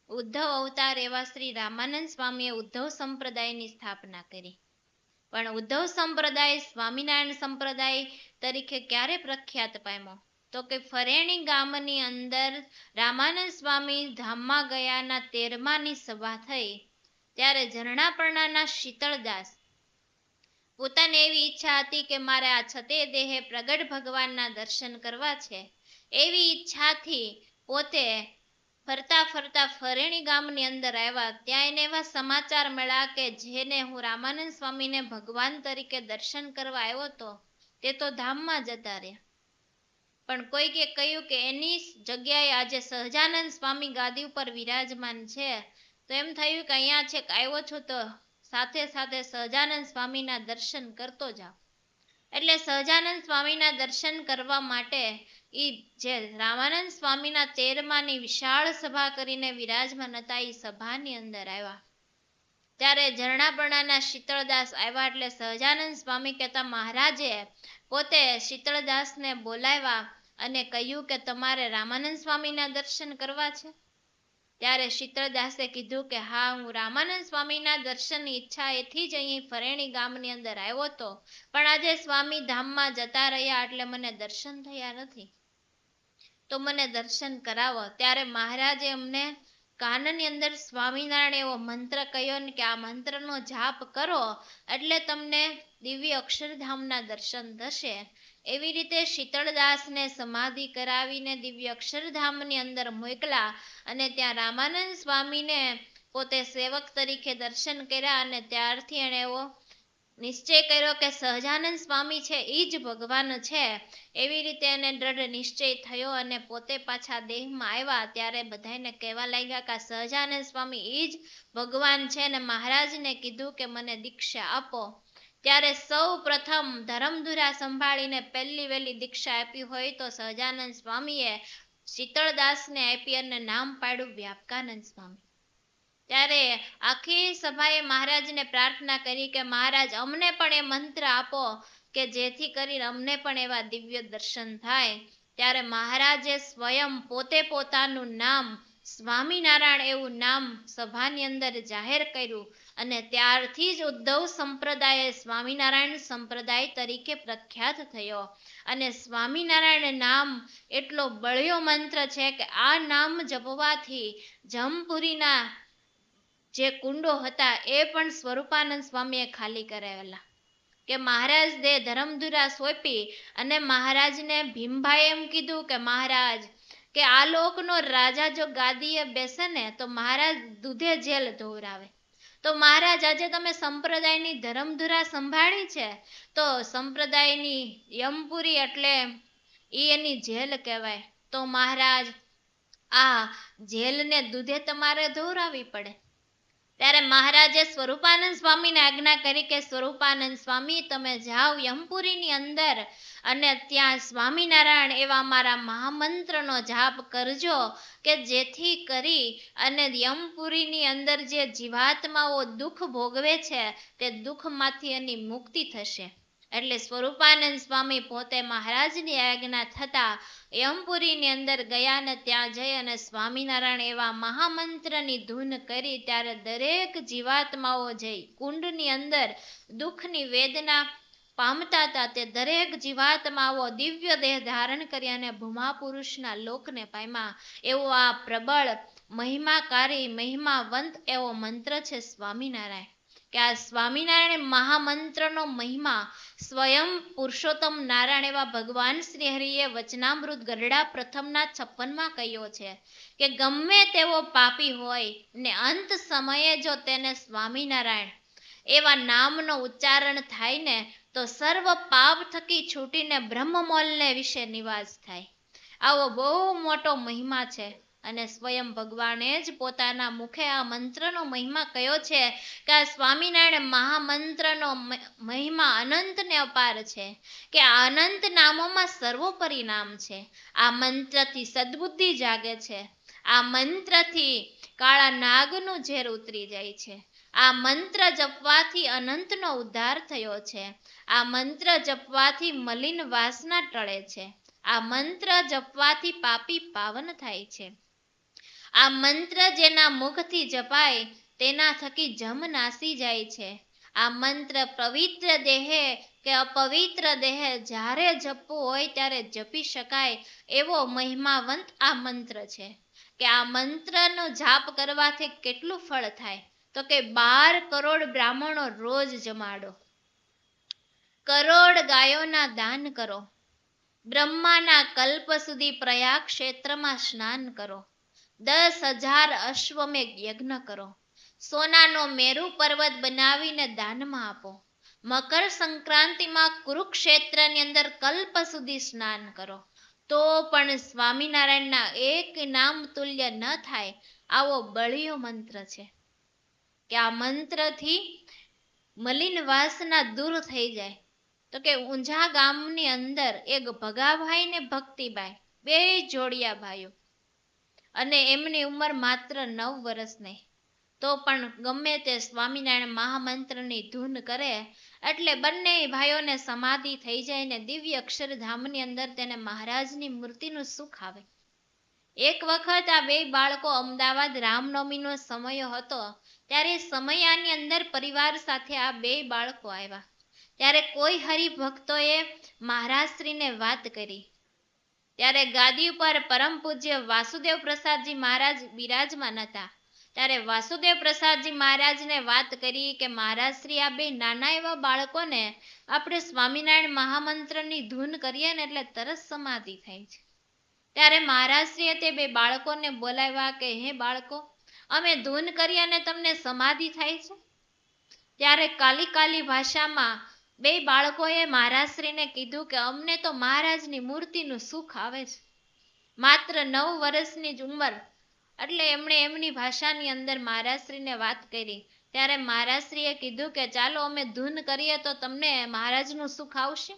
ઉદ્ધવ અવતાર એવા શ્રી રામાનંદ સ્વામીએ ઉદ્ધવ સંપ્રદાયની સ્થાપના કરી. પણ ઉદ્ધવ સંપ્રદાય સ્વામિનારાયણ સંપ્રદાય તરીકે ક્યારે પ્રખ્યાત પામ્યો? તો કે ફરેણી ગામની અંદર રામાનંદ સ્વામી ધામમાં ગયાના 13માની સભા થઈ ત્યારે ઝરણાપરણાના શીતળદાસ પોતાને એવી ઈચ્છા હતી કે મારે આ છતે દેહે પ્રગટ ભગવાનના દર્શન કરવા છે. એવી ઈચ્છાથી પોતે ફરતા ફરતા ફરેણી ગામની અંદર આવ્યા. ત્યાં એને એવા સમાચાર મળ્યા કે જેને હું રામાનંદ સ્વામીને ભગવાન તરીકે દર્શન કરવા આવ્યો હતો તે તો ધામમાં જતા રહ્યા. પણ કોઈકે કહ્યું કે એની જગ્યાએ આજે સહજાનંદ સ્વામી ગાદી ઉપર વિરાજમાન છે. તો એમ થયું કે અહીંયા છેક આવ્યો છો તો સાથે સાથે સહજાનંદ સ્વામીના દર્શન કરતો જાઓ. એટલે સહજાનંદ સ્વામીના દર્શન કરવા માટે જે રામાનંદ સ્વામીના 13માની વિશાળ સભા કરીને વિરાજમાન હતા એ સભાની અંદર આવ્યા. ત્યારે ઝરણાપરણાના શીતળદાસ આવ્યા એટલે સહજાનંદ સ્વામી કહેતા મહારાજે પોતે શીતળદાસને બોલાવ્યા અને કહ્યું કે તમારે રામાનંદ સ્વામીના દર્શન કરવા છે. ત્યારે શીતળદાસે કીધું કે હા, હું રામાનંદ સ્વામીના દર્શનની ઈચ્છા એથી જ અહીં ફરેણી ગામની અંદર આવ્યો હતો, પણ આજે સ્વામી ધામમાં જતા રહ્યા એટલે મને દર્શન થયા નથી, તો મને દર્શન કરાવો. ત્યારે મહારાજે અમને કાનની અંદર સ્વામિનારાયણ એવો મંત્ર કહ્યો ને કે આ મંત્રનો જાપ કરો એટલે તમને દિવ્ય અક્ષરધામના દર્શન થશે. એવી રીતે શીતળદાસને સમાધિ કરાવીને દિવ્ય અક્ષરધામની અંદર મોકલા અને ત્યાં રામાનંદ સ્વામીને પોતે સેવક તરીકે દર્શન કર્યા અને ત્યારથી એણે એવો નિશ્ચય કર્યો કે સહજાનંદ સ્વામી છે એ જ ભગવાન છે. એવી રીતે એને દ્રઢ નિશ્ચય થયો અને પોતે પાછા દેહમાં આવ્યા ત્યારે બધાને કહેવા લાગ્યા કે સહજાનંદ સ્વામી એ જ ભગવાન છે અને મહારાજને કીધું કે મને દીક્ષા આપો. ત્યારે સૌ પ્રથમ ધરમધુરા સંભાળીને પહેલી વહેલી દીક્ષા આપી હોય તો સહજાનંદ સ્વામીએ શીતળદાસને આપી અને નામ પાડ્યું વ્યાપકાનંદ સ્વામી. ત્યારે આખી સભાએ મહારાજને પ્રાર્થના કરી કે મહારાજ અમને પણ એ મંત્ર આપો કે જેથી કરીને અમને પણ એવા દિવ્ય દર્શન થાય. ત્યારે મહારાજે સ્વયં પોતે પોતાનું નામ સ્વામિનારાયણ એવું નામ સભાની અંદર જાહેર કર્યું અને ત્યારથી જ ઉદ્ધવ સંપ્રદાય સ્વામિનારાયણ સંપ્રદાય તરીકે પ્રખ્યાત થયો. અને સ્વામિનારાયણ નામ એટલો બળ્યો મંત્ર છે કે આ નામ જપવાથી જમપુરીના જે કુંડો હતા એ પણ સ્વરૂપાનંદ સ્વામીએ ખાલી કરાવેલા. કે મહારાજ દે ધરમધુરા સોંપી અને મહારાજને ભીમભાઈ એમ કીધું કે મહારાજ કે આ લોકનો રાજા જો ગાદીએ બેસે ને તો મહારાજ દૂધે જેલ ધોવરાવે. તો મહારાજ આજે તમે સંપ્રદાયની ધરમધુરા સંભાળી છે તો સંપ્રદાયની યમપુરી એટલે એની જેલ કહેવાય. તો મહારાજ આ જેલને દૂધે તમારે ધોવરાવી પડે. ત્યારે મહારાજે સ્વરૂપાનંદ સ્વામીને આજ્ઞા કરી કે સ્વરૂપાનંદ સ્વામી તમે જાઓ યમપુરીની અંદર અને ત્યાં સ્વામિનારાયણ એવા મારા મહામંત્રનો જાપ કરજો કે જેથી કરી અને યમપુરીની અંદર જે જીવાત્માઓ દુઃખ ભોગવે છે તે દુઃખમાંથી એની મુક્તિ થશે. એટલે સ્વરૂપાનંદ સ્વામી પોતે મહારાજની આજ્ઞા થતા યમપુરીની અંદર ગયા ને ત્યાં જઈ અને સ્વામિનારાયણ એવા મહામંત્રની ધૂન કરી ત્યારે દરેક જીવાત્માઓ જઈ કુંડની અંદર દુઃખની વેદના પામતા હતા તે દરેક જીવાત્માઓ દિવ્ય દેહ ધારણ કરી અને ભૂમા પુરુષના લોકને પામ્યા. એવો આ પ્રબળ મહિમાકારી મહિમાવંત એવો મંત્ર છે સ્વામિનારાયણ. કે આ સ્વામિનારાયણ મહામંત્રનો મહિમા સ્વયં પુરુષોત્તમ નારાયણ એવા ભગવાન શ્રી હરિએ વચનામૃત ગરડા પ્રથમના 56માં કહ્યો છે કે ગમે તેવો પાપી હોય ને અંત સમયે જો તેને સ્વામિનારાયણ એવા નામનો ઉચ્ચારણ થાય ને તો સર્વ પાપ થકી છૂટીને બ્રહ્મમોલને વિશે નિવાસ થાય. આવો બહુ મોટો મહિમા છે અને સ્વયં ભગવાને જ પોતાના મુખે આ મંત્રનો મહિમા કયો છે કે આ સ્વામિનારાયણ મહામંત્રનો મહિમા અનંત ને અપાર છે. કે આ અનંત નામોમાં સર્વોપરી નામ છે. આ મંત્રથી સદબુદ્ધિ જાગે છે. આ મંત્રથી કાળા નાગનું ઝેર ઉતરી જાય છે. આ મંત્ર જપવાથી અનંતનો ઉદ્ધાર થયો છે. આ મંત્ર જપવાથી મલિન વાસના ટળે છે. આ મંત્ર જપવાથી પાપી પાવન થાય છે. આ મંત્ર જેના મુખથી જપાય તેના થકી જમ નાસી જાય છે. આ મંત્ર પવિત્ર દેહે કે અપવિત્ર દેહે જ્યારે જપવું હોય ત્યારે જપી શકાય એવો મહિમાવંત આ મંત્ર છે. કે આ મંત્રનો જાપ કરવાથી કેટલું ફળ થાય, તો કે 12 કરોડ બ્રાહ્મણો રોજ જમાડો, કરોડ ગાયોના દાન કરો, બ્રહ્માના કલ્પ સુધી પ્રયાગ ક્ષેત્રમાં સ્નાન કરો, 10,000 અશ્વમેઘ યજ્ઞ કરો, સોનાનો મેરુ પર્વત બનાવીને દાનમાં આપો, મકર સંક્રાંતિમાં કુરુક્ષેત્રની અંદર કલ્પ સુધી સ્નાન કરો, તો પણ સ્વામિનારાયણના એક નામ તુલ્ય ન થાય આવો બળિયો મંત્ર છે. કે આ મંત્રથી મલિન વાસના દૂર થઈ જાય. તો કે ઊંઝા ગામની અંદર એક ભગાભાઈ ને ભક્તિબાઈ, બે જોડિયા ભાઈઓ, અને એમની ઉંમર માત્ર 9 વર્ષની. તો પણ ગમે તે સ્વામિનારાયણ મહામંત્રની ધૂન કરે એટલે બંને ભાઈઓને સમાધિ થઈ જાય ને દિવ્ય અક્ષરધામની અંદર તેને મહારાજની મૂર્તિનું સુખ આવે. એક વખત આ બે બાળકો અમદાવાદ રામનવમીનો સમય હતો, ત્યારે સમયાની અંદર પરિવાર સાથે આ બે બાળકો આવ્યા. ત્યારે કોઈ હરિભક્તોએ મહારાજશ્રીને વાત કરી. ત્યારે ગાદી ઉપર પરમ પૂજ્ય વાસુદેવ પ્રસાદજી મહારાજ બિરાજમાન હતા. ત્યારે વાસુદેવ પ્રસાદજી મહારાજને વાત કરી કે મહારાજશ્રી, આ બે નાના એવા બાળકોને આપણે સ્વામિનારાયણ મહામંત્રની ધૂન કરીએ ને એટલે તરત સમાધિ થાય છે. ત્યારે મહારાજશ્રીએ તે બે બાળકોને બોલાવ્યા કે હે બાળકો, અમે ધૂન કરીએ અને તમને સમાધિ થાય છે. ત્યારે કાલી ભાષામાં બે બાળકોએ મહારાજશ્રીને કીધું કે અમને તો મહારાજની મૂર્તિનું સુખ આવે છે. માત્ર 9 વર્ષની જ ઉંમર, એટલે એમણે એમની ભાષાની અંદર મહારાજશ્રીને વાત કરી. ત્યારે મહારાજશ્રીએ કીધું કે ચાલો અમે ધૂન કરીએ તો તમને મહારાજનું સુખ આવશે.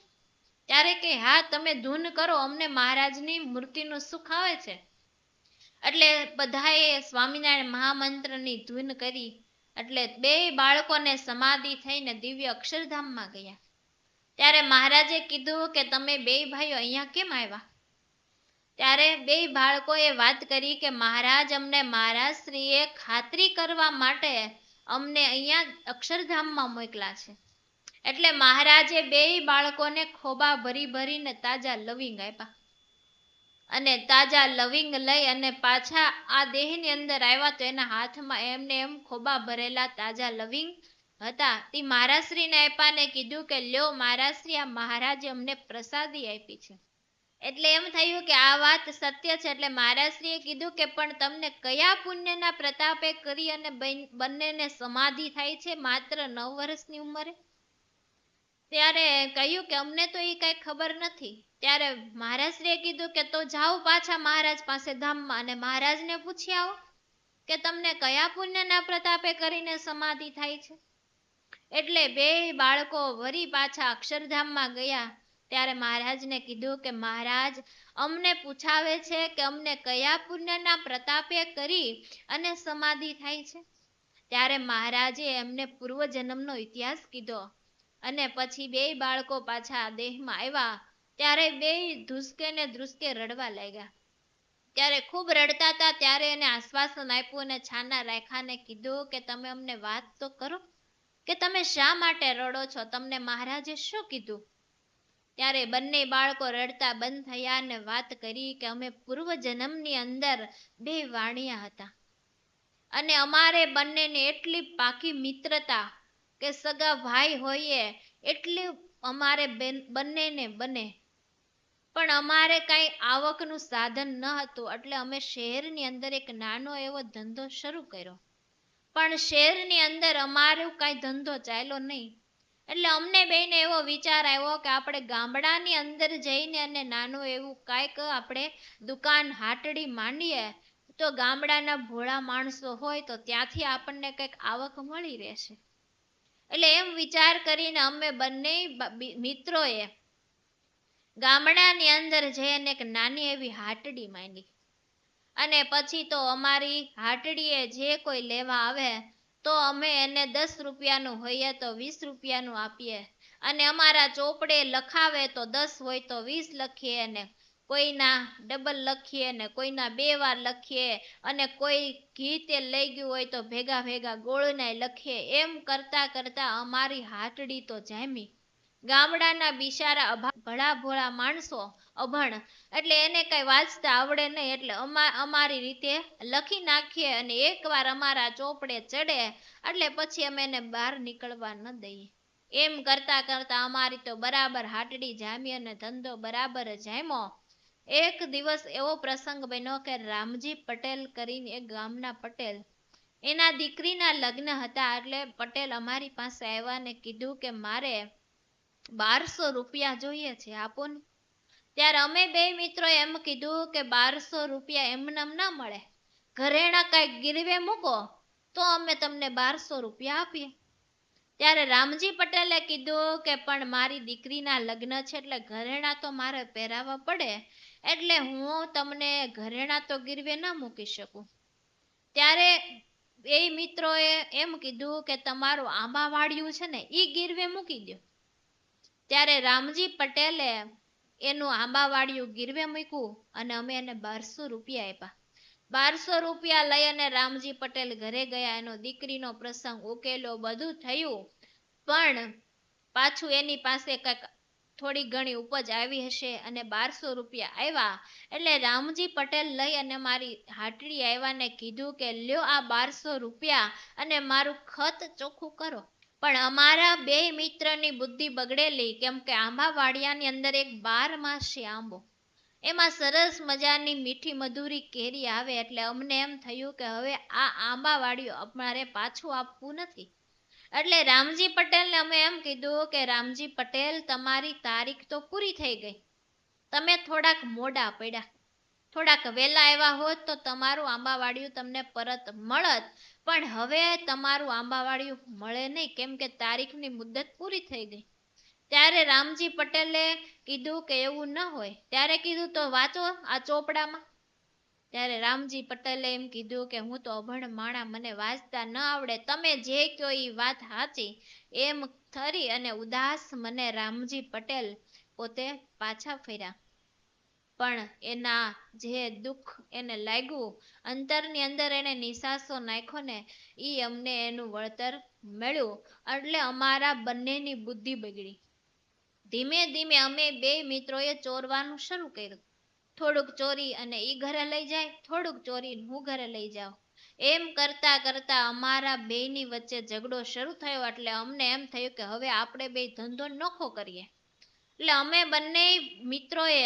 ત્યારે કે હા, તમે ધૂન કરો, અમને મહારાજની મૂર્તિનું સુખ આવે છે. એટલે બધાએ સ્વામિનારાયણ મહામંત્રની ધૂન કરી. એટલે બે બાળકોને સમાધિ થઈને દિવ્ય અક્ષરધામમાં ગયા. ત્યારે મહારાજે કીધું કે તમે બે ભાઈઓ અહીંયા કેમ આવ્યા? ત્યારે બે બાળકોએ વાત કરી કે મહારાજ, અમને મહારાજશ્રીએ ખાતરી કરવા માટે અમને અહીંયા અક્ષરધામમાં મોકલા છે. એટલે મહારાજે બે બાળકોને ખોબા ભરીને તાજા લવિંગ આપ્યા. અને તાજા લવિંગ લઈ અને પાછા આ દેહની અંદર આવ્યા તો એના હાથમાં એમને એમ ખોબા ભરેલા તાજા લવિંગ હતા. તે મહારાજશ્રીને આપ્યા ને કીધું કે લ્યો મહારાજશ્રી, આ મહારાજે અમને પ્રસાદી આપી છે. એટલે એમ થયું કે આ વાત સત્ય છે. એટલે મહારાજશ્રીએ કીધું કે પણ તમને કયા પુણ્યના પ્રતાપે કરી અને બંનેને સમાધિ થાય છે માત્ર 9 વર્ષની ઉંમરે? ત્યારે કહ્યું કે અમને તો એ કઈ ખબર નથી. ત્યારે મહારાજશ્રીએ કીધું કે તો જાઓ પાછા મહારાજ પાસે ધામમાં અને મહારાજને પૂછી આવો કે તમને કયા પુણ્યના પ્રતાપે કરીને સમાધિ થાય છે. એટલે બે બાળકો વળી પાછા અક્ષરધામમાં ગયા. ત્યારે મહારાજને કીધું કે મહારાજ, અમને પૂછાવે છે કે અમને કયા પુણ્યના પ્રતાપે કરી અને સમાધિ થાય છે. ત્યારે મહારાજે એમને પૂર્વજન્મનો ઇતિહાસ કીધો. અને પછી બે બાળકો પાછા દેહમાં આવ્યા. ત્યારે બે ધ્રુસકે ને ધ્રુસકે રડવા લાગ્યા. ત્યારે ખૂબ રડતા હતા. ત્યારે એને આશ્વાસન આપ્યું અને છાના રાખ્યા ને કીધું કે તમે અમને વાત તો કરો કે તમે શા માટે રડો છો, તમને મહારાજે શું કીધું? ત્યારે બંને બાળકો રડતા બંધ થયા અને વાત કરી કે અમે પૂર્વજન્મની અંદર બે વાણિયા હતા અને અમારે બંનેને એટલી પાકી મિત્રતા કે સગા ભાઈ હોઈએ એટલી અમારે બંનેને બને. પણ અમારે કઈ આવકનું સાધન ન હતું, એટલે અમે શહેરની અંદર એક નાનો એવો ધંધો શરૂ કર્યો. પણ શહેરની અંદર અમારો કઈ ધંધો ચાલ્યો નહીં. એટલે અમને બેને એવો વિચાર આવ્યો કે આપણે ગામડાની અંદર જઈને અને નાનું એવું કાંઈક આપણે દુકાન હાટડી માંડીએ તો ગામડાના ભોળા માણસો હોય તો ત્યાંથી આપણને કંઈક આવક મળી રહેશે. એટલે એમ વિચાર કરીને અમે બંને મિત્રોએ ગામડાની અંદર જઈને એક નાની એવી હાટડી માંડી. અને પછી તો અમારી હાટડીએ જે કોઈ લેવા આવે તો અમે એને 10 રૂપિયાનું હોઈએ તો 20 રૂપિયાનું આપીએ. અને અમારા ચોપડે લખાવે તો 10 હોય તો 20 લખીએ. અને કોઈના ડબલ લખીએ ને કોઈના 2 વાર લખીએ અને કોઈ ઘી તેલ લઈ ગયું હોય તો ભેગા ભેગા ગોળનાય લખીએ. એમ કરતા કરતા અમારી હાટડી તો જામી. ગામડાના બિચારા ભલા ભોળા માણસો અભણ, એટલે એને કઈ વાંચતા આવડે નહીં, એટલે અમારી રીતે લખી નાખીએ અને એકવાર અમારા ચોપડે ચડે એટલે પછી અમે એને બહાર નીકળવા ન દઈએ. એમ કરતા કરતા અમારી તો બરાબર હાટડી જામી અને ધંધો બરાબર જામ્યો. એક દિવસ એવો પ્રસંગ બન્યો કે રામજી પટેલ કરીને એક ગામના પટેલ, એના દીકરીના લગ્ન હતા. એટલે પટેલ અમારી પાસે આવ્યા ને કીધું કે મારે 1200 રૂપિયા જોઈએ છે, આપો ને. ત્યારે અમે બે મિત્રો એમ કીધું કે 1200 રૂપિયા એમનેમ ના મળે, ઘરેણા કઈક ગીરવે મૂકો તો અમે તમને 1200 રૂપિયા આપીએ. ત્યારે રામજી પટેલે કીધું કે પણ મારી દીકરીના લગ્ન છે એટલે ઘરેણા તો મારે પહેરાવા પડે, એટલે હું તમને ઘરેણા તો ગીરવે ના મૂકી શકું. ત્યારે બે મિત્રોએ એમ કીધું કે તમારું આંબા વાળ્યું છે ને ઈ ગીરવે મૂકી દો. ત્યારે રામજી પટેલે એનું આંબા વાળ્યું ગીરવે મૂક્યું અને અમે એને 1200 રૂપિયા આપ્યા. 1200 રૂપિયા લઈ અને રામજી પટેલ ઘરે ગયા. એનો દીકરીનો પ્રસંગ ઉકેલો, બધું થયું, પણ પાછું એની પાસે કઈક થોડી ઘણી ઉપજ આવી હશે અને 1200 રૂપિયા આવ્યા. એટલે રામજી પટેલ લઈ અને મારી હાટડી આવ્યા ને કીધું કે લ્યો આ 1200 રૂપિયા અને મારું ખત ચોખ્ખું કરો. પણ અમારા બે મિત્રની બુદ્ધિ બગડેલી, કેમ કે આંબા વાડિયાની અંદર એક 12 આંબો, એમાં સરસ મજાની મીઠી મધુરી કેરી આવે, એટલે અમને એમ થયું કે હવે આ આંબા વાડિયું અમારે પાછું આપવું નથી. એટલે રામજી પટેલને અમે એમ કીધું કે રામજી પટેલ તમારી તારીખ તો પૂરી થઈ ગઈ, તમે થોડાક મોડા પડ્યા, થોડાક વહેલા આવ્યા હોત તો તમારું આંબાવાડિયું તમને પરત મળત, પણ હવે તમારું આંબાવાડિયું મળે નહીં, કેમ કે તારીખની મુદત પૂરી થઈ ગઈ. ત્યારે રામજી પટેલે કીધું કે એવું ન હોય. ત્યારે કીધું તો વાંચો આ ચોપડામાં. ત્યારે રામજી પટેલે એમ કીધું કે હું તો અભણ માણા, મને વાંચતા ન આવડે, તમે જે કયો એ વાત સાચી. એમ થરી અને ઉદાસ મને રામજી પટેલ પોતે પાછા ફર્યા. પણ એના જે દુઃખ એને લાગ્યું, અંતરની અંદર એને નિસાસો નાખ્યો ને, ઈ અમને એનું વળતર મળ્યું. એટલે અમારા બંનેની બુદ્ધિ બગડી. ધીમે ધીમે અમે બે મિત્રોએ ચોરવાનું શરૂ કર્યું. થોડુંક ચોરી અને ઈ ઘરે લઈ જાય, થોડુંક ચોરી હું ઘરે લઈ જાઉં. એમ કરતા કરતા અમારા બેની વચ્ચે ઝઘડો શરૂ થયો. એટલે અમને એમ થયું કે હવે આપણે બે ધંધો નોખો કરીએ. એટલે અમે બંને મિત્રોએ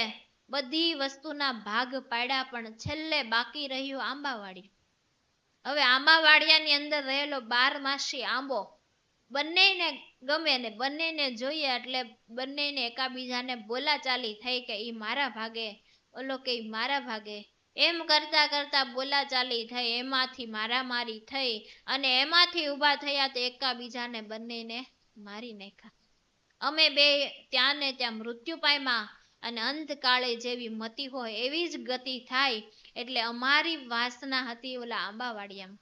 બધી વસ્તુના ભાગ પાડ્યા, પણ છેલ્લે બાકી રહ્યું આંબાવાડી. હવે આંબાવાડિયાની અંદર રહેલો 12 આંબો બંનેને ગમે ને બંનેને જોઈએ, એટલે બંનેને એકાબીજાને બોલાચાલી થઈ કે ઈ મારા ભાગે, ઓલો કે મારા ભાગે. એમ કરતા કરતા બોલાચાલી થઈ, એમાંથી મારામારી થઈ અને એમાંથી ઊભા થયા તો એકાબીજાને બંનેને મારી નાખ્યા. અમે બે ત્યાં ને ત્યાં મૃત્યુ પામ્યા. અને અંતકાળે જેવી મતિ હોય એવી જ ગતિ થાય. એટલે અમારી વાસના હતી ઓલા આંબાવાડિયામાં.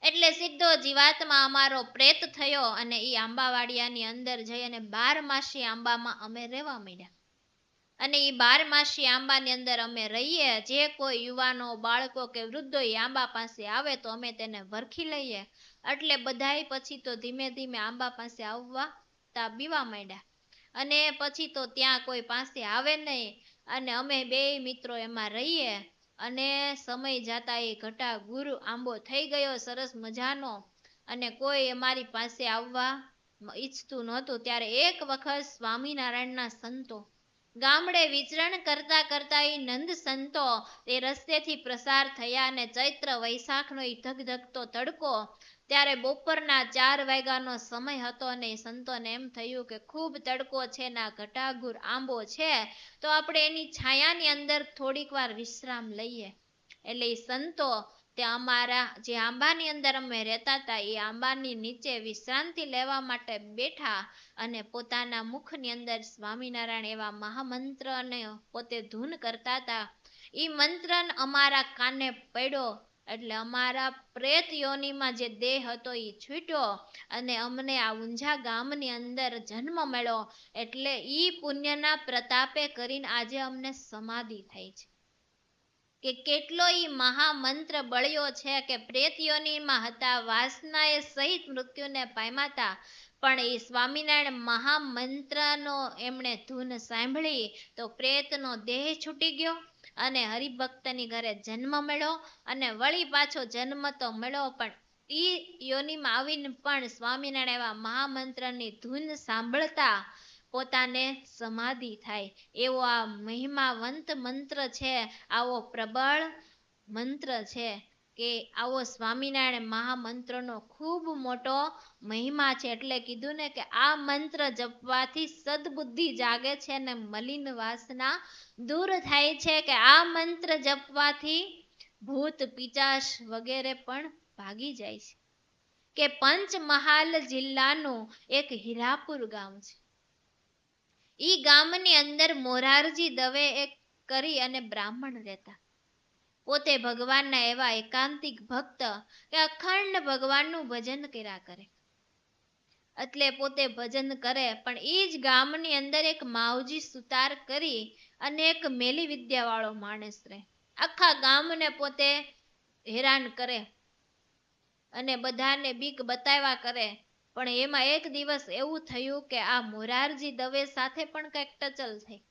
એટલે સીધો જીવાતમાં અમારો પ્રેત થયો અને ઈ આંબાવાડિયાની અંદર જઈ અને 12 આંબામાં અમે રહેવા માંડ્યા. અને ઈ 12 આંબાની અંદર અમે રહીએ. જે કોઈ યુવાનો, બાળકો કે વૃદ્ધો ઈ આંબા પાસે આવે તો અમે તેને વરખી લઈએ. એટલે બધાય પછી તો ધીમે ધીમે આંબા પાસે આવવા બીવા માંડ્યા. અને પછી તો ત્યાં કોઈ પાસે આવે નહીં. અને અમે બે મિત્રો એમાં રહીએ. અને સમય જાતા એ ઘટા ગુરુ આંબો થઈ ગયો સરસ મજાનો, અને કોઈ અમારી પાસે આવવા ઈચ્છતું નહોતું. ત્યારે એક વખત સ્વામિનારાયણના સંતો ગામડે વિચરણ કરતા કરતા એ નંદ સંતો એ રસ્તેથી પ્રસાર થયા. અને ચૈત્ર વૈશાખનો એ ધગધગતો તડકો, ત્યારે બપોરના 4 વાગ્યાનો સમય હતો. અને સંતોને એમ થયું કે ખૂબ તડકો છે, ના ઘટાઘૂર આંબો છે, તો આપણે એની છાયાની અંદર થોડીક વાર વિશ્રામ લઈએ. એટલે એ સંતો ત્યાં અમારા જે આંબાની અંદર અમે રહેતા હતા એ આંબાની નીચે વિશ્રાંતિ લેવા માટે બેઠા. અને પોતાના મુખની અંદર સ્વામિનારાયણ એવા મહામંત્રને પોતે ધૂન કરતા હતા. એ મંત્ર અમારા કાને પડ્યો એટલે અમારા પ્રેત યોનિમાં જે દેહ હતો એ છૂટ્યો અને અમને આ ઊંઝા ગામની અંદર જન્મ મળ્યો. એટલે ઈ પુણ્યના પ્રતાપે કરીને આજે અમને સમાધિ થઈ છે. કે કેટલો ઈ મહામંત્ર બળ્યો છે કે પ્રેત યોનિમાં હતા, વાસનાએ સહિત મૃત્યુને પામ્યા હતા, પણ એ સ્વામિનારાયણ મહામંત્રનો એમણે ધૂન સાંભળી તો પ્રેતનો દેહ છૂટી ગયો અને હરિભક્તની ઘરે જન્મ મળ્યો અને વળી પાછો જન્મ તો મળ્યો, પણ ઈ યોનિમાં આવીને પણ સ્વામિનારાયણ એવા મહામંત્રની ધૂન સાંભળતા પોતાને સમાધિ થાય. એવો આ મહિમાવંત મંત્ર છે, આવો પ્રબળ મંત્ર છે કે આવો સ્વામિનારાયણ મહામંત્રનો ખૂબ મોટો મહિમા છે. એટલે કીધું ને કે આ મંત્ર જપવાથી સદબુદ્ધિ જાગે છે અને મલિન વાસના દૂર થાય છે, કે આ મંત્ર જપવાથી ભૂત પિચાચ વગેરે પણ ભાગી જાય છે. કે પંચમહાલ જિલ્લાનું એક હીરાપુર ગામ છે. ઈ ગામની અંદર મોરારજી દવે એક કરી અને બ્રાહ્મણ રહેતા. પોતે ભગવાનના એવા એકાંતિક ભક્ત કે અખંડ ભગવાનનું ભજન કર્યા કરે. એટલે પોતે ભજન કરે, પણ ઈ જ ગામની અંદર એક માવજી સુતાર કરી અને એક મેલી વિદ્યા વાળો માણસ રહે. આખા ગામને પોતે હેરાન કરે અને બધાને બીક બતાવ્યા કરે. પણ એમાં એક દિવસ એવું થયું કે આ મોરારજી દવે સાથે પણ કંઈક ટચલ થઈ.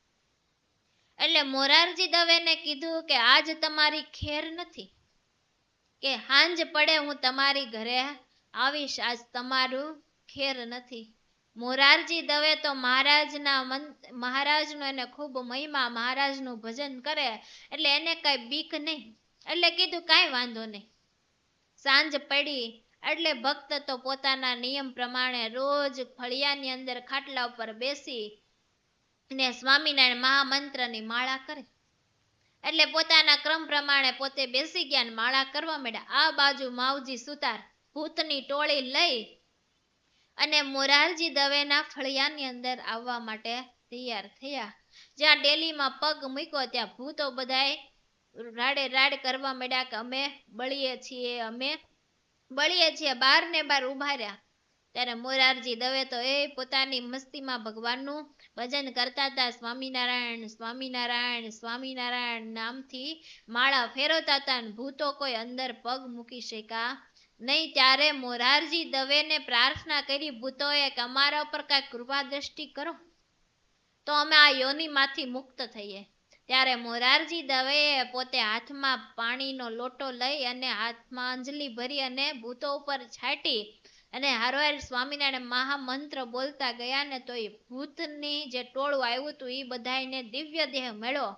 એટલે મોરારજી દવેને કીધું કે આજ તમારી ખેર નથી, કે હાંજ પડે હું તમારી ઘરે આવીશ, આજ તમારું ખેર નથી. મોરારજી દવે તો મહારાજનો એને ખૂબ મહિમા, મહારાજનું ભજન કરે એટલે એને કઈ બીક નહીં. એટલે કીધું કાંઈ વાંધો નહીં. સાંજ પડી એટલે ભક્ત તો પોતાના નિયમ પ્રમાણે રોજ ફળિયાની અંદર ખાટલા ઉપર બેસી ને સ્વામિનારાયણ મહામંત્રની માળા કરે. એટલે પોતાના ક્રમ પ્રમાણે પોતે બેસી ગયા ને માળા કરવા માંડ્યા. આ બાજુ માવજી સુતાર ભૂતની ટોળી લઈ અને મોરારજી દવેના ફળિયાની અંદર આવવા માટે તૈયાર થયા. જ્યાં ડેલીમાં પગ મૂક્યો ત્યાં ભૂતો બધાય રાડે રાડ કરવા માંડ્યા કે અમે બળીએ છીએ, અમે બળીએ છીએ. બાર ને બાર ઉભા રહ્યા. ત્યારે મોરારજી દવે તો એ પોતાની મસ્તીમાં ભગવાનનું ભજન કરતા હતા. સ્વામિનારાયણ સ્વામિનારાયણ સ્વામિનારાયણ નામથી માળા ફેરવતા હતા. ભૂતો કોઈ અંદર પગ મૂકી શક્યા નહીં. ત્યારે મોરારજી દવેને પ્રાર્થના કરી ભૂતોએ કે અમારા ઉપર કાંઈ કૃપા દ્રષ્ટિ કરો તો અમે આ યોનિમાંથી મુક્ત થઈએ. ત્યારે મોરારજી દવેએ પોતે હાથમાં પાણીનો લોટો લઈ અને હાથમાં અંજલિ ભરી અને ભૂતો ઉપર છાંટી અને હારોહાર સ્વામિનારાયણ મહામંત્ર બોલતા ગયા ને તો એ ભૂતની જે ટોળું આવ્યું હતું એ બધાને દિવ્ય દેહ મળ્યો.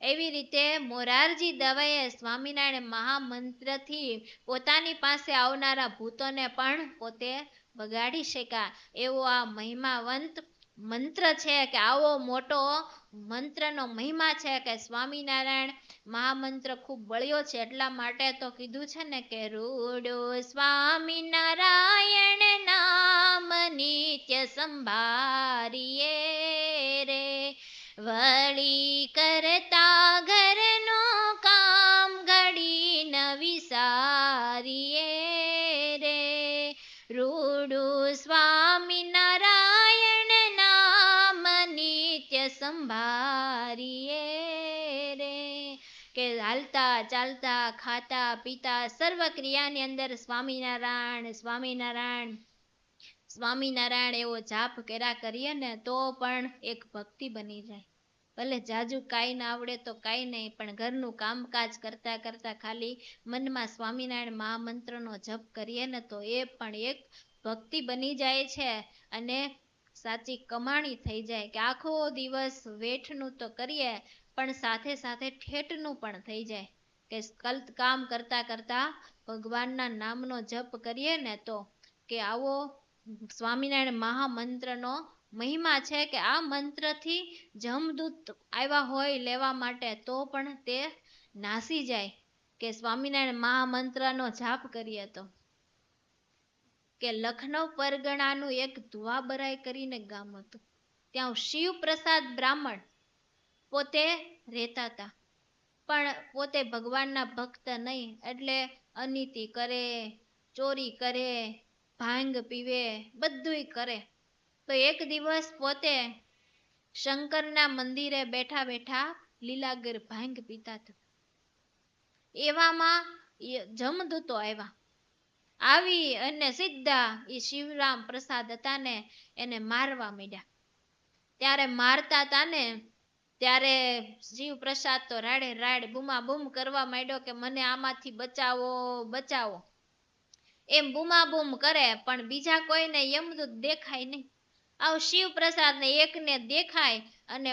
એવી રીતે મોરારજી દવેએ સ્વામિનારાયણ મહામંત્રથી પોતાની પાસે આવનારા ભૂતોને પણ પોતે બગાડી શક્યા. એવો આ મહિમાવંત મંત્ર છે કે આવો મોટો મંત્રનો મહિમા છે કે સ્વામિનારાયણ મહામંત્ર ખૂબ બળ્યો છે. એટલા માટે તો કીધું છે ને કે રૂડો સ્વામિનારાયણ નામ નિત્ય સંભારીએ રે, વળી કરતા ઘરનું કામ ઘડી ન વિસારીએ રે. રૂડું સ્વામિનારાયણ નામ નિત્ય સંભારીએ રે. કે હાલતા ચાલતા ખાતા પીતા સર્વ ક્રિયાની અંદર સ્વામિનારાયણ સ્વામિનારાયણ સ્વામિનારાયણ એવો જાપ કર્યા કરીએ ને તો પણ એક ભક્તિ બની જાય. ભલે જાજુ કાંઈ ના આવડે તો કાંઈ નહીં, પણ ઘરનું કામકાજ કરતા કરતા ખાલી મનમાં સ્વામિનારાયણ મહામંત્રનો જપ કરીએ ને તો એ પણ એક ભક્તિ બની જાય છે અને સાચી કમાણી થઈ જાય. કે આખો દિવસ વેઠનું તો કરીએ પણ સાથે સાથે ઠેઠનું પણ થઈ જાય. કે કામ કરતા કરતા ભગવાનના નામનો જપ કરીએ ને તો કે આવો સ્વામિનારાયણ મહામંત્રનો મહિમા છે કે આ મંત્રથી જમદૂત આવ્યા હોય લેવા માટે તો પણ તે નાસી જાય. કે સ્વામિનારાયણ મહામંત્રનો જાપ કરીએ તો કે લખનઉ પરગણાનું એક ધુવાબરાઈ કરીને ગામ હતું. ત્યાં શિવપ્રસાદ બ્રાહ્મણ પોતે રહેતા હતા. પણ પોતે ભગવાનના ભક્ત નહીં, એટલે અનીતિ કરે, ચોરી કરે, ભાંગ પીવે, બધુંય કરે. તો એક દિવસ પોતે શંકરના મંદિરે બેઠા બેઠા લીલાગર ભાંગ પીતા હતા. એવામાં જમદૂતો આવ્યા. આવી અને સીધા એ શિવરામ પ્રસાદ હતા ને એને મારવા માંડ્યા. ત્યારે મારતા હતા ને ત્યારે શિવ પ્રસાદ તો રાડે રાડ બૂમા બૂમ કરવા માંડ્યો કે મને આમાંથી બચાવો બચાવો, એમ બૂમા બૂમ કરે. પણ બીજા કોઈને યમદૂત દેખાય નહીં. આવ શિવ પ્રસાદ ને એકને દેખાય અને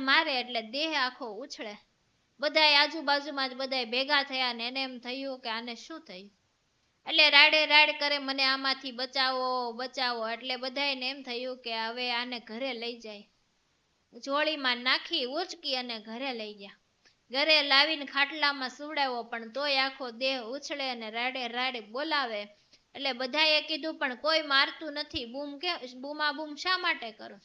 મારે એટલે દેહ આખો ઉછળે. બધાય આજુબાજુમાં જ બધાય ભેગા થયા ને એને એમ થયું કે આને શું થયું, એટલે રાડે રાડ કરે મને આમાંથી બચાવો બચાવો. એટલે બધાયને એમ થયું કે હવે આને ઘરે લઈ જાય. જોળીમાં નાખી ઉચકી અને ઘરે લઈ ગયા. ઘરે લાવીને ખાટલામાં સુવડાવ્યો, પણ તોય આખો દેહ ઉછળે અને રાડે રાડે બોલાવે. એટલે બધાએ કીધું પણ કોઈ મારતું નથી, બૂમા બૂમ શા માટે કરો?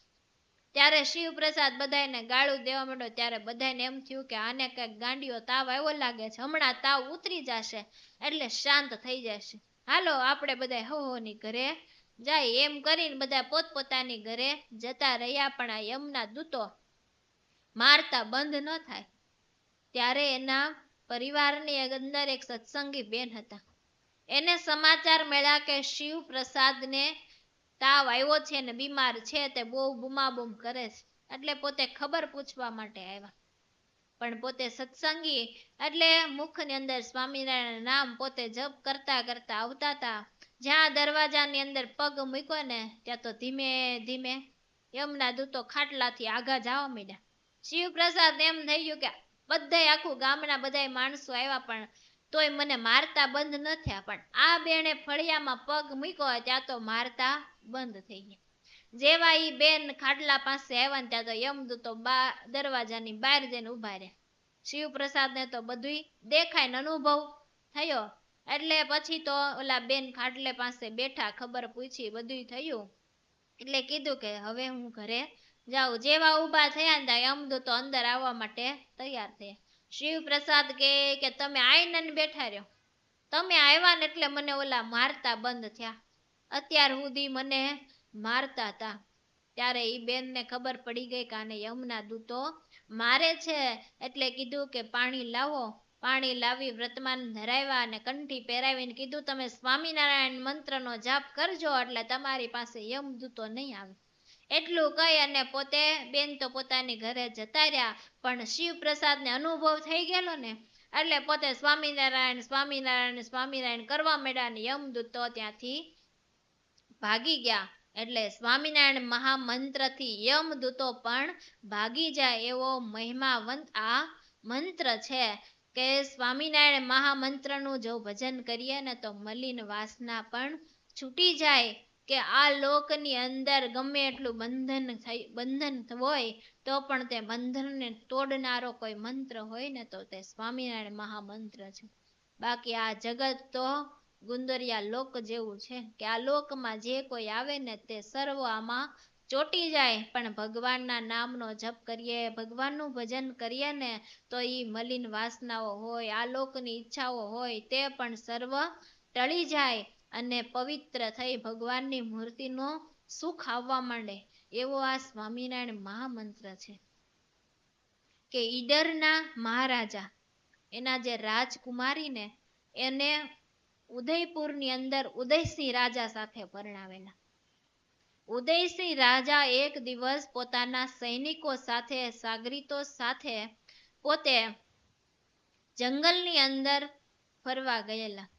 ત્યારે શિવ પ્રસાદ બધાને ગાળું દેવા માંડ્યો. ત્યારે બધાને એમ થયું કે આને કઈક ગાંડિયો તાવ આવ્યો લાગે છે, હમણાં તાવ ઉતરી જશે એટલે શાંત થઈ જશે. હાલો આપણે બધા હોની ઘરે જાય. એમ કરીને બધા પોતપોતાની ઘરે જતા રહ્યા. પણ આ યમના દૂતો મારતા બંધ ન થાય. ત્યારે એના પરિવારની અંદર એક સત્સંગી બેન હતા. એને સમાચાર મળ્યા કે શિવ પ્રસાદને તાવ આવ્યો છે ને બીમાર છે, તે બહુ બૂમાબૂમ કરે છે. એટલે પોતે ખબર પૂછવા માટે આવ્યા. પણ પોતે સત્સંગી એટલે મુખની અંદર સ્વામિનારાયણ નામ પોતે જપ કરતા કરતા આવતા હતા. જ્યાં દરવાજાની અંદર પગ મૂક્યો ને ત્યાં તો ધીમે ધીમે યમના દૂતો ખાટલાથી આગા જવા માંડ્યા. શિવ પ્રસાદ એમ થઈ ગયું કે બધાય આખું ગામના બધાય માણસો આવ્યા પણ તોય મને મારતા બંધ ન થયા. પણ આ બેને ફળિયામાં પગ મૂક્યો ત્યાં તો મારતા બંધ થઈ ગયા. જેવા ઈ બેન ખાટલા પાસે આવ્યા ને ત્યાં તો યમદૂતો દરવાજાની બહાર જઈને ઉભા રહ્યા. શિવ પ્રસાદ ને તો બધું દેખાય ને અનુભવ થયો. એટલે પછી તો ઓલા બેન ખાટલે પાસે બેઠા, ખબર પૂછી, બધું થયું. એટલે કીધું કે હવે હું ઘરે જાઉં. જેવા ઊભા થયા ને યમદૂતો અંદર આવવા માટે તૈયાર થયા. શિવ પ્રસાદ કે તમે આઈને બેઠા રહ્યો, તમે આવ્યા ને એટલે મને ઓલા મારતા બંધ થયા, અત્યાર સુધી મને મારતા હતા. ત્યારે ઈ બેનને ખબર પડી ગઈ કે આને યમના દૂતો મારે છે. એટલે કીધું કે પાણી લાવો. પાણી લાવી વ્રતમાન ધરાવ્યા અને કંઠી પહેરાવીને કીધું તમે સ્વામિનારાયણ મંત્રનો જાપ કરજો એટલે તમારી પાસે યમદૂતો નહીં આવે. એટલું કહી અને પોતે બેન તો પોતાની ઘરે જતા રહ્યા. પણ શિવ પ્રસાદ ને અનુભવ થઈ ગયેલો ને એટલે પોતે સ્વામિનારાયણ સ્વામિનારાયણ સ્વામિનારાયણ કરવા માંડ્યા ને યમદૂતો ત્યાંથી ભાગી ગયા. એટલે સ્વામિનારાયણ મહામંત્ર થી યમદૂતો પણ ભાગી જાય એવો મહિમાવંત આ મંત્ર છે. કે સ્વામિનારાયણ મહામંત્રનું જો ભજન કરીએ ને તો મલિન વાસના પણ છૂટી જાય. કે આ લોકની અંદર ગમે એટલું બંધન હોય તો પણ તે બંધનને તોડનારો કોઈ મંત્ર હોય ને તો તે સ્વામિનારાયણ મહામંત્ર છે. બાકી આ જગત તો ગુંદરિયા લોક જેવું છે કે આ લોકમાં જે કોઈ આવે ને તે સર્વ આમાં ચોટી જાય. પણ ભગવાનના નામનો જપ કરીએ, ભગવાનનું ભજન કરીએ ને તો ઈ મલિન વાસનાઓ હોય, આ લોકની ઈચ્છાઓ હોય તે પણ સર્વ ટળી જાય અને પવિત્ર થઈ ભગવાનની મૂર્તિનો સુખ આવવા માંડે. એવો આ સ્વામિનારાયણ મહામંત્ર છે. કે ઈડરના મહારાજા એના જે રાજકુમારીને એને ઉદયપુરની અંદર ઉદયસિંહ રાજા સાથે પરણાવેલા. ઉદયસિંહ રાજા એક દિવસ પોતાના સૈનિકો સાથે સાગરીતો સાથે પોતે જંગલની અંદર ફરવા ગયેલા.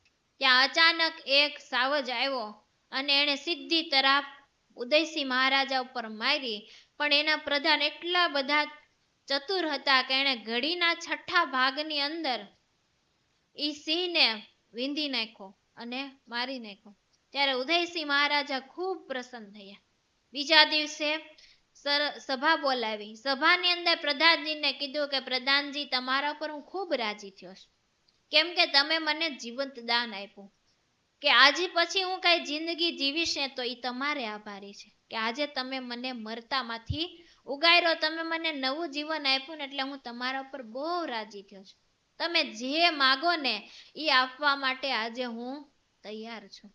ત્યાં અચાનક એક સાવજ આવ્યો અને એને સીધી તરફ ઉદયસિંહ મહારાજા ઉપર મારી. પણ એના પ્રધાન એટલા બધા ચતુર હતા કે એને ઘડીના છઠ્ઠા ભાગની અંદર ઈ સિંહને વીંધી નાખ્યો અને મારી નાખ્યો. ત્યારે ઉદયસિંહ મહારાજા ખૂબ પ્રસન્ન થયા. બીજા દિવસે સભા બોલાવી. સભાની અંદર પ્રધાનજીને કીધું કે પ્રધાનજી તમારા પર હું ખૂબ રાજી થયો છું, કેમ કે તમે મને જીવંત દાન આપ્યું. કે આજે પછી હું કઈ જિંદગી જીવીશ ને તો એ તમારે આભારી છે. કે આજે તમે મને મરતામાંથી ઉગાર્યો, તમે મને નવું જીવન આપ્યું ને એટલે હું તમારા ઉપર બહુ રાજી થયો છું. તમે જે માગો ને એ આપવા માટે આજે હું તૈયાર છું.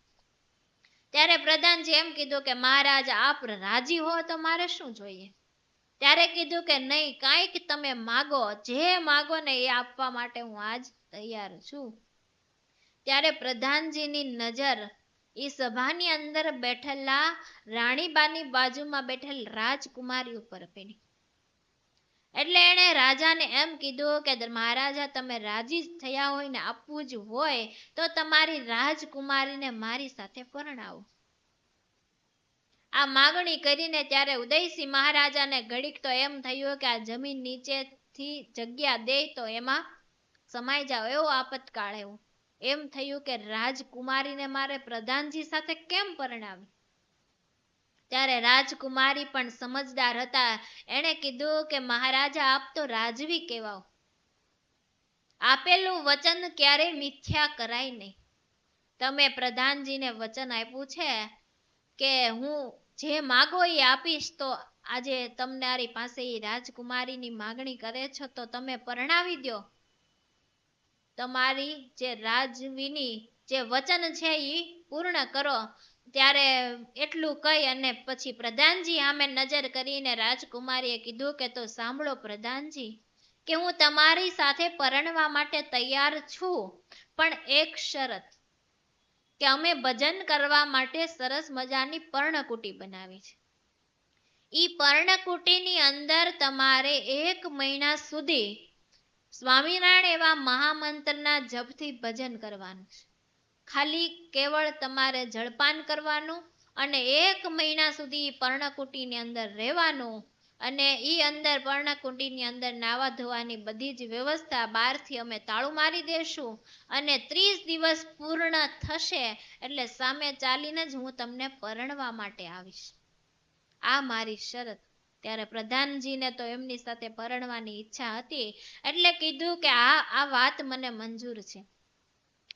ત્યારે પ્રધાનજી એમ કીધું કે મહારાજ આપ રાજી હો તો મારે શું જોઈએ. ત્યારે કીધું કે નહીં, કાંઈક તમે માગો, જે માગો ને એ આપવા માટે હું આજ તૈયાર છું. ત્યારે પ્રધાનજીની નજર એ સભાની અંદર બેઠેલા રાણીબાની બાજુમાં બેઠેલ રાજકુમારી ઉપર પડી. એટલે એણે રાજાને એમ કીધું કે મહારાજા તમે રાજી થયા હોય ને આપવું જ હોય તો તમારી રાજકુમારીને મારી સાથે પરણાવો. આ માગણી કરીને ત્યારે ઉદયસિંહ મહારાજાને ઘડીક તો એમ થયું કે આ જમીન નીચેથી જગ્યા દે તો એમાં સમાઈ જાવ, એવો આપતકાળ એવો. એમ થયું કે રાજકુમારીને મારે પ્રધાનજી સાથે કેમ પરણાવી. ત્યારે રાજકુમારી પણ સમજદાર હતા. એણે કીધું કે મહારાજા આપ તો રાજવી કહેવાઓ, આપેલું વચન ક્યારેય મિથ્યા કરાય નહીં. તમે પ્રધાનજીને વચન આપ્યું છે કે હું જે માગો એ આપીશ, તો આજે તમારી પાસે એ રાજકુમારીની માગણી કરે છો તો તમે પરણાવી દો. તમારી જે રાજવીની જે વચન છે એ પૂર્ણ કરો. ત્યારે એટલું કહી અને પછી પ્રધાનજી સામે નજર કરીને રાજકુમારીએ કીધું કે તો સાંભળો પ્રધાનજી, કે હું તમારી સાથે પરણવા માટે તૈયાર છું, પણ એક શરત, કે અમે ભજન કરવા માટે સરસ મજાની પર્ણકુટી બનાવી છે. ઈ પર્ણકુટીની અંદર તમારે 1 મહિના સુધી સ્વામિનારાયણ એવા મહામંત્રના જપથી ભજન કરવાનું છે. ખાલી કેવળ તમારે જળપાન કરવાનું અને 1 મહિના સુધી પર્ણકુટીની અંદર રહેવાનું. અને ઈ અંદર પર્ણકુટીની અંદર નાવા ધોવાની બધી જ વ્યવસ્થા બહારથી અમે તાળું મારી દેશું. અને 30 દિવસ પૂર્ણ થશે એટલે સામે ચાલીને જ હું તમને પરણવા માટે આવીશ. આ મારી શરત. ત્યારે પ્રધાનજીને તો એમની સાથે પરણવાની ઈચ્છા હતી, એટલે કીધું કે આ વાત મને મંજૂર છે.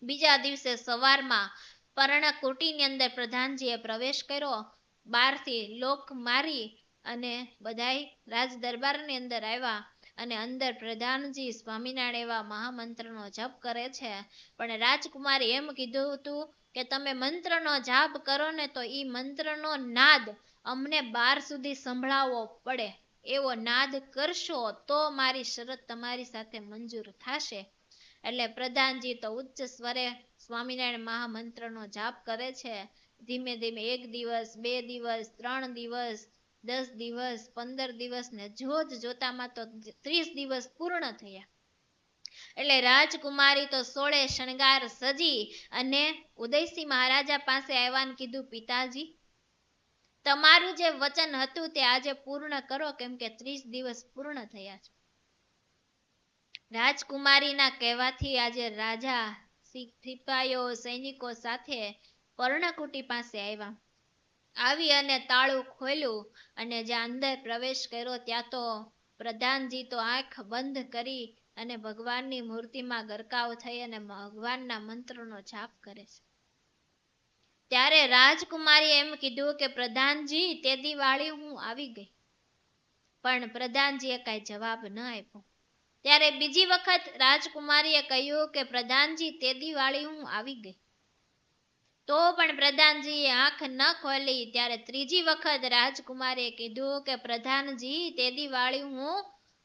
બીજા દિવસે સવારમાં પર્ણકુટીની અંદર પ્રધાનજીએ પ્રવેશ કર્યો. બહારથી લોક મારી અને બધાય રાજ દરબારની અંદર આવ્યા. અને અંદર પ્રધાનજી સ્વામિનારાયણ એવા મહામંત્રનો જપ કરે છે. પણ રાજકુમારી એમ કીધું હતું કે તમે મંત્રનો જાપ કરો ને તો ઈ મંત્રનો નાદ અમને બહાર સુધી સંભળાવવો પડે, એવો નાદ કરશો તો મારી શરત તમારી સાથે મંજૂર થશે. એટલે પ્રધાનજી તો ઉચ્ચ સ્વરે સ્વામિનારાયણ મહામંત્રનો જાપ કરે છે. ધીમે ધીમે 1 દિવસ, 2 દિવસ, 3 દિવસ, 10 દિવસ, 15 દિવસ ને જોતામાં તો 30 દિવસ પૂર્ણ થયા. એટલે રાજકુમારી તો 16 શણગાર સજી અને ઉદયસિંહ મહારાજા પાસે આવ્યા ને કીધું પિતાજી, તમારું જે વચન હતું તે આજે પૂર્ણ કરો, કેમ કે 30 દિવસ પૂર્ણ થયા છે. રાજકુમારીના કહેવાથી આજે રાજા સિપાઈઓ સૈનિકો સાથે પર્ણકુટી પાસે આવ્યા. આવી અને તાળું ખોલ્યું અને જ્યાં અંદર પ્રવેશ કર્યો ત્યાં તો પ્રધાનજી તો આંખ બંધ કરી અને ભગવાનની મૂર્તિમાં ગરકાવ થઈ અને ભગવાનના મંત્રનો જાપ કરે છે. ત્યારે રાજકુમારી એમ કીધું કે પ્રધાનજી તે દિવાળી હું આવી ગઈ. પણ પ્રધાનજીએ કાંઈ જવાબ ન આપ્યો. ત્યારે બીજી વખત રાજકુમારીએ કહ્યું કે પ્રધાનજી તે દિવાળી હું આવી ગઈ. તો પણ પ્રધાનજીએ આંખ ન ખોલી. ત્યારે ત્રીજી વખત રાજકુમારીએ કીધું કે પ્રધાનજી તે દિવાળી હું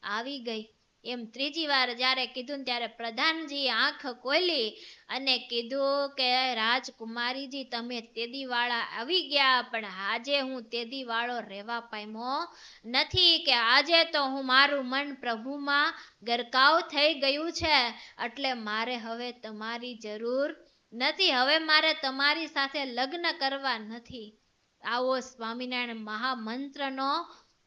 આવી ગઈ. એમ ત્રીજી વાર જ્યારે કીધું ત્યારે પ્રધાનજીએ આંખ ખોલી અને કીધું કે રાજકુમારીજી તમે તેદી વાળા આવી ગયા, પણ આજે હું તેદી વાળો રહેવા પામ્યો નથી. કે આજે તો હું મારું મન પ્રભુમાં ગરકાવ થઈ ગયું છે, એટલે મારે હવે તમારી જરૂર નથી. હવે મારે તમારી સાથે લગ્ન કરવા નથી. આવો સ્વામિનારાયણ મહામંત્રનો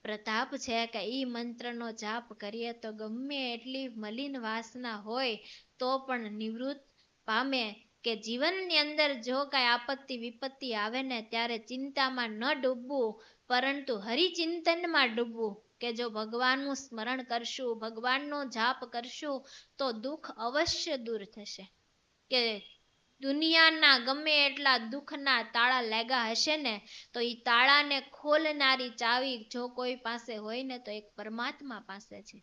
પ્રતાપ છે કે ઈ મંત્રનો જાપ કરીએ તો ગમે એટલી મલિન વાસના હોય તો પણ નિવૃત્ત પામે. કે જીવનની અંદર જો કાંઈ આપત્તિ વિપત્તિ આવે ને ત્યારે ચિંતામાં ન ડૂબવું, પરંતુ હરિચિંતનમાં ડૂબવું. કે જો ભગવાનનું સ્મરણ કરશું, ભગવાનનો જાપ કરશું તો દુઃખ અવશ્ય દૂર થશે. કે દુનિયાના ગમે એટલા દુઃખના તાળા લાગ્યા હશે ને તો ઈ તાળાને ખોલનારી ચાવી જો કોઈ પાસે હોય ને તો એક પરમાત્મા પાસે છે.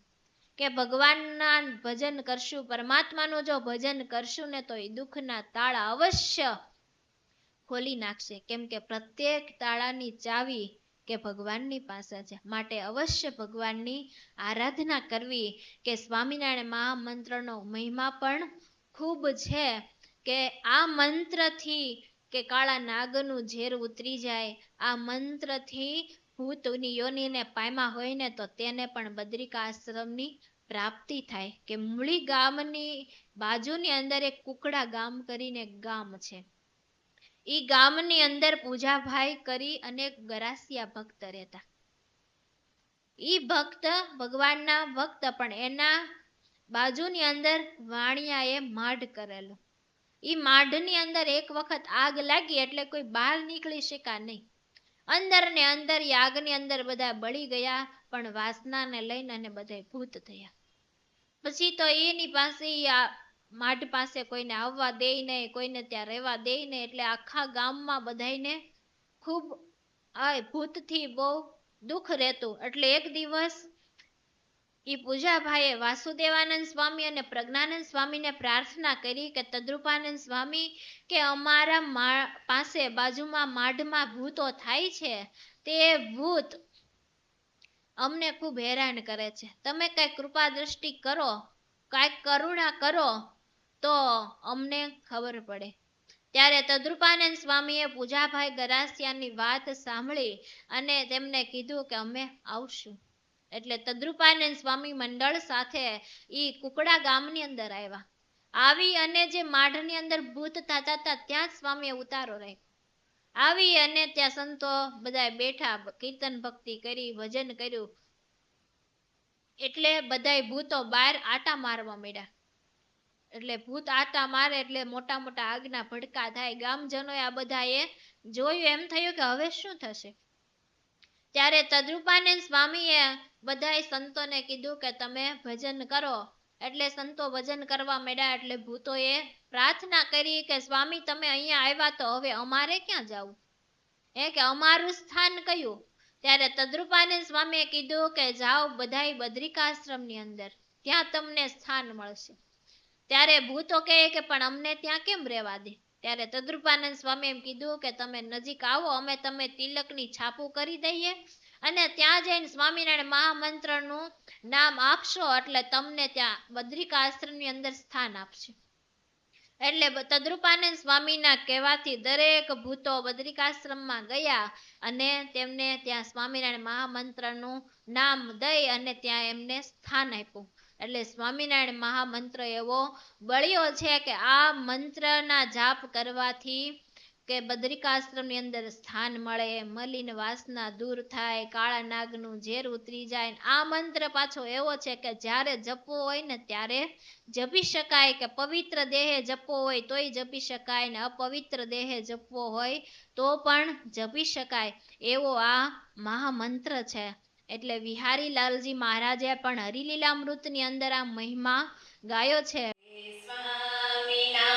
કે ભગવાનના ભજન કરશું, પરમાત્માનું જો ભજન કરશું ને તો એ દુઃખના તાળા અવશ્ય ખોલી નાખશે. કેમ કે પ્રત્યેક તાળાની ચાવી કે ભગવાનની પાસે છે. માટે અવશ્ય ભગવાનની આરાધના કરવી. કે સ્વામિનારાયણ મહામંત્રનો મહિમા પણ ખૂબ છે. કે આ મંત્રથી કે કાળા નાગનું ઝેર ઉતરી જાય, આ મંત્રથી ભૂતની યોનિને પામ્યા હોય ને તો તેને પણ બદ્રિકા આશ્રમની પ્રાપ્તિ થાય. કે મૂળી ગામની બાજુની અંદર એક કુકડા ગામ કરીને ગામ છે. ઈ ગામની અંદર પૂજાભાઈ કરી અને ગરાસિયા ભક્ત રહેતા. ઈ ભક્ત ભગવાનના ભક્ત, પણ એના બાજુની અંદર વાણિયાએ માઢ કરેલો. ઈ માઢની અંદર એક વખત આગ લાગી એટલે કોઈ બહાર નીકળી શકા નહીં. અંદર ને અંદર યાગની અંદર બધા બળી ગયા, પણ વાસનાને લઈને અને બધા ભૂત થયા. પછી તો એની પાસે માઢ પાસે કોઈને આવવા દે નહીં, કોઈને ત્યાં રહેવા દે નહીં. એટલે આખા ગામમાં બધાને ખૂબ ભૂતથી બહુ દુઃખ રહેતું. એટલે એક દિવસ ઈ પૂજાભાઈએ વાસુદેવાનંદ સ્વામી અને પ્રજ્ઞાનંદ સ્વામીને પ્રાર્થના કરી કે તદ્રુપાનંદ સ્વામી, કે અમારા પાસે બાજુમાં માઢમાં ભૂતો થાય છે, તે ભૂત અમને ખૂબ હેરાન કરે છે. તમે કઈ કૃપા દ્રષ્ટિ કરો, કાંઈક કરુણા કરો તો અમને ખબર પડે. ત્યારે તદ્રુપાનંદ સ્વામીએ પૂજાભાઈ ગરાસિયાની વાત સાંભળી અને તેમને કીધું કે અમે આવશું. એટલે તદ્રુપાનંદ સ્વામી મંડળ સાથે ઈ કુકડા ગામની અંદર આવ્યા. આવી અને જે માઢની અંદર ભૂત થતા હતા ત્યાં જ સ્વામીએ ઉતારો રાખ્યો. આવી અને ત્યાં સંતો બધા બેઠા, કીર્તન ભક્તિ કરી, ભજન કર્યું. એટલે બધા ભૂતો બહાર આટા મારવા માંડ્યા. એટલે ભૂત આટા મારે એટલે મોટા મોટા આગના ભડકા થાય. ગામજનોએ આ બધાએ જોયું, એમ થયું કે હવે શું થશે. ત્યારે તદ્રુપાનંદ સ્વામીએ બધા સંતોને કીધું કે તમે ભજન કરો. એટલે સંતો ભજન કરવા માંડ્યા. એટલે ભૂતોએ પ્રાર્થના કરી કે સ્વામી તમે અહીંયા આવ્યા તો હવે અમારે ક્યાં જવું, કે અમારું સ્થાન કયું. ત્યારે તદ્રુપાનંદ સ્વામીએ કીધું કે જાઓ બધાય બદ્રિકાશ્રમની અંદર, ત્યાં તમને સ્થાન મળશે. ત્યારે ભૂતો કહે કે પણ અમને ત્યાં કેમ રહેવા દે. ત્યારે તદ્રુપાનંદ સ્વામી એમ કીધું કે તમે નજીક આવો, અમે તમે તિલકની છાપું કરી દઈએ અને ત્યાં જઈને સ્વામિનારાયણ મહામંત્રનું નામ આપશો એટલે તમને ત્યાં બદ્રિકાશ્રમની અંદર સ્થાન આપશે. એટલે તદ્રુપાનંદ સ્વામીના કહેવાથી દરેક ભૂતો બદ્રિકાશ્રમમાં ગયા અને તેમને ત્યાં સ્વામિનારાયણ મહામંત્રનું નામ દઈ અને ત્યાં એમને સ્થાન આપ્યું. એટલે સ્વામિનારાયણ મહામંત્ર એવો બળ્યો છે કે આ મંત્રના જાપ કરવાથી કે બદ્રિકાશ્રમની અંદર સ્થાન મળે, મલિન વાસના દૂર થાય, કાળા નાગનું ઝેર ઉતરી જાય. આ મંત્ર પાછો એવો છે કે જ્યારે જપવો હોય ને ત્યારે જપી શકાય, કે પવિત્ર દેહે જપવો હોય તોય જપી શકાય ને અપવિત્ર દેહે જપવો હોય તો પણ જપી શકાય એવો આ મહામંત્ર છે. એટલે વિહારી લાલજી મહારાજે પણ હરિલીલામૃતની અંદર આ મહિમા ગાયો છે. સ્વામિનારાયણ.